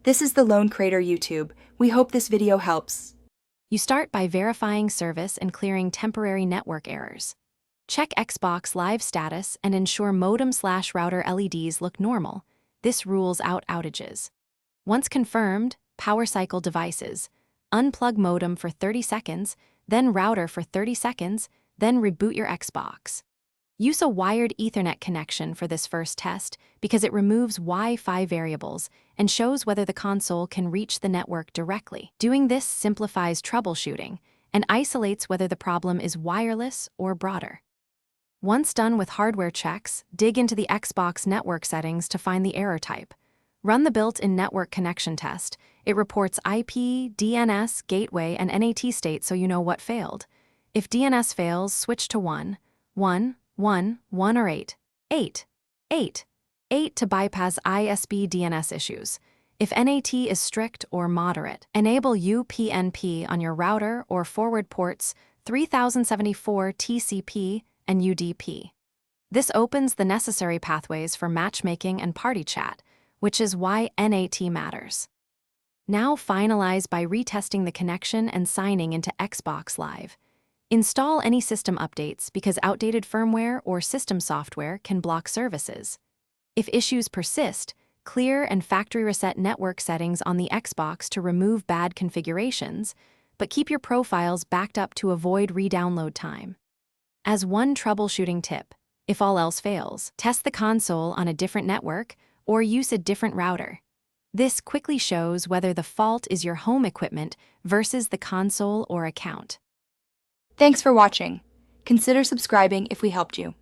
This is the Lone Crater YouTube. We hope this video helps. You start by verifying service and clearing temporary network errors. Check Xbox Live status and ensure modem/router LEDs look normal. This rules out outages. Once confirmed, power cycle devices. Unplug modem for 30 seconds, then router for 30 seconds, then reboot your Xbox. Use a wired Ethernet connection for this first test because it removes Wi-Fi variables and shows whether the console can reach the network directly. Doing this simplifies troubleshooting and isolates whether the problem is wireless or broader. Once done with hardware checks, dig into the Xbox network settings to find the error type. Run the built-in network connection test. It reports IP, DNS, gateway, and NAT state so you know what failed. If DNS fails, switch to 1, 1, 1, 1 or 8, 8, 8, 8 to bypass ISP DNS issues. If NAT is strict or moderate, enable UPnP on your router or forward ports 3074 TCP and UDP. This opens the necessary pathways for matchmaking and party chat, which is why NAT matters. Now finalize by retesting the connection and signing into Xbox Live. Install any system updates because outdated firmware or system software can block services. If issues persist, clear and factory reset network settings on the Xbox to remove bad configurations, but keep your profiles backed up to avoid re-download time. As one troubleshooting tip, if all else fails, test the console on a different network or use a different router. This quickly shows whether the fault is your home equipment versus the console or account. Thanks for watching. Consider subscribing if we helped you.